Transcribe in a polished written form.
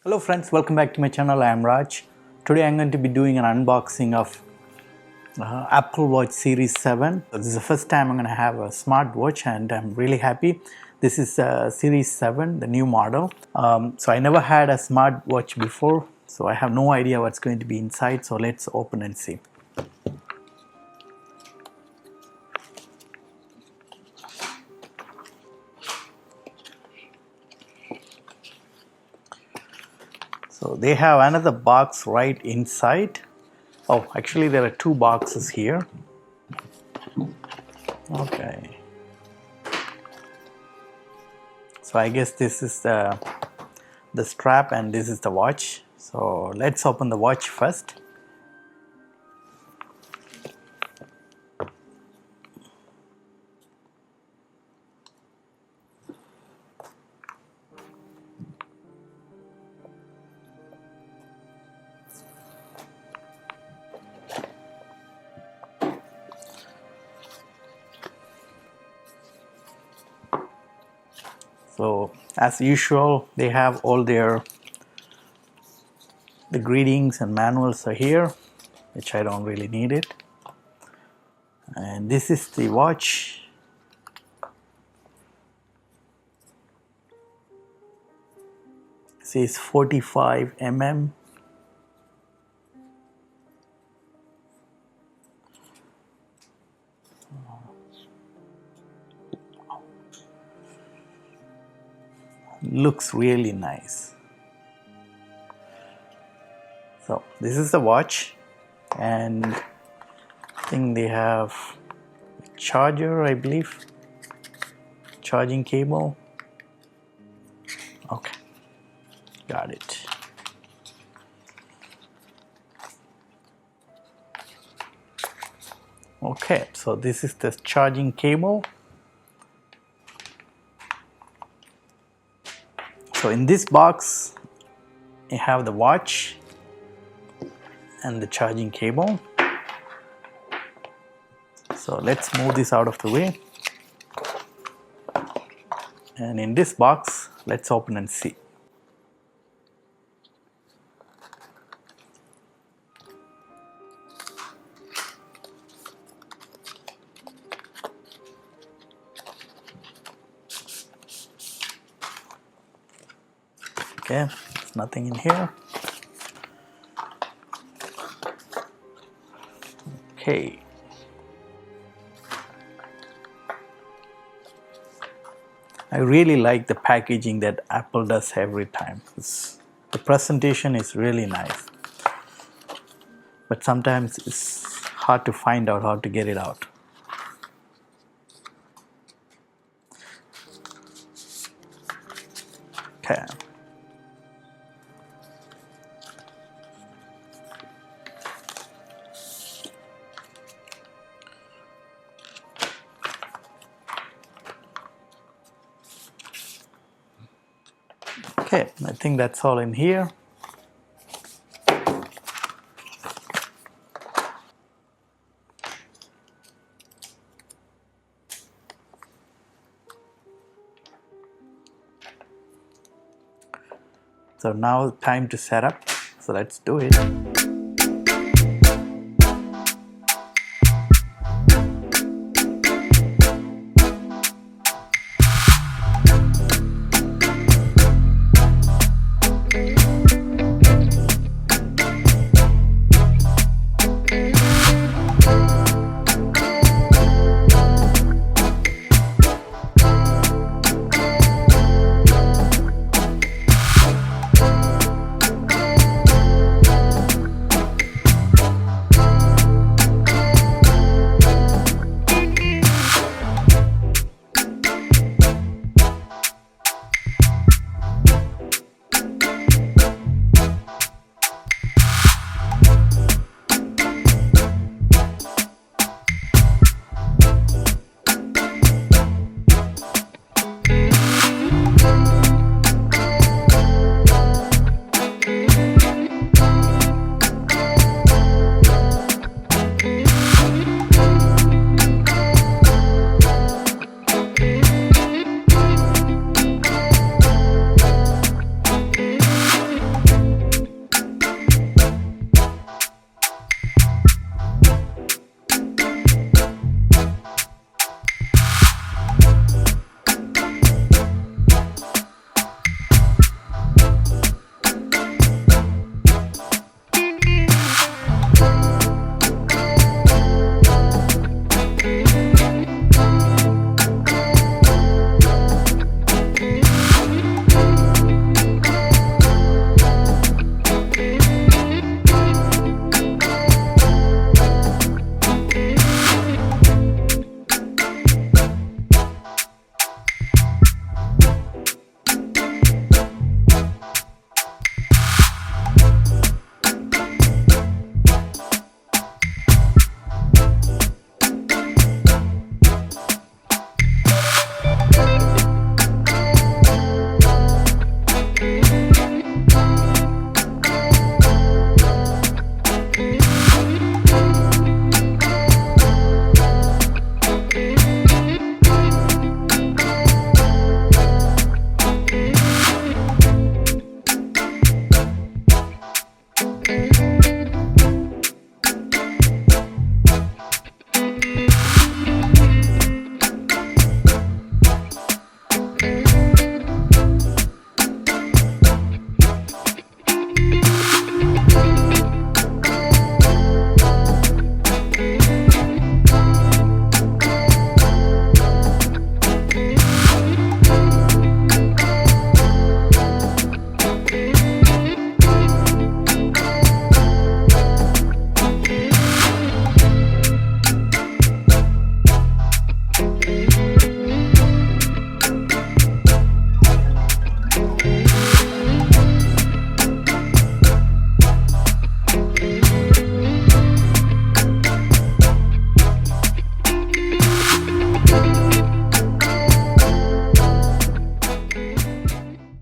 Hello friends, welcome back to my channel. I am Raj. Today I'm going to be doing an unboxing of Apple Watch Series 7. This is the first time I'm going to have a smartwatch and I'm really happy. This is Series 7, the new model. So I never had a smartwatch before, so I have no idea what's going to be inside. So let's open and see. So they have another box right inside. Oh, actually there are two boxes here. Okay. So I guess this is the strap and this is the watch. So let's open the watch first. So as usual, they have all the greetings and manuals are here, which I don't really need it. And this is the watch. It says 45 mm. Looks really nice. So this is the watch, and I think they have a charger, I believe, charging cable. Okay, got it. Okay, so this is the charging cable. So in this box, you have the watch and the charging cable. So let's move this out of the way. And in this box, let's open and see. Okay, there's nothing in here. Okay. I really like the packaging that Apple does every time. The presentation is really nice. But sometimes it's hard to find out how to get it out. Okay. Okay, I think that's all in here. So now time to set up. So let's do it.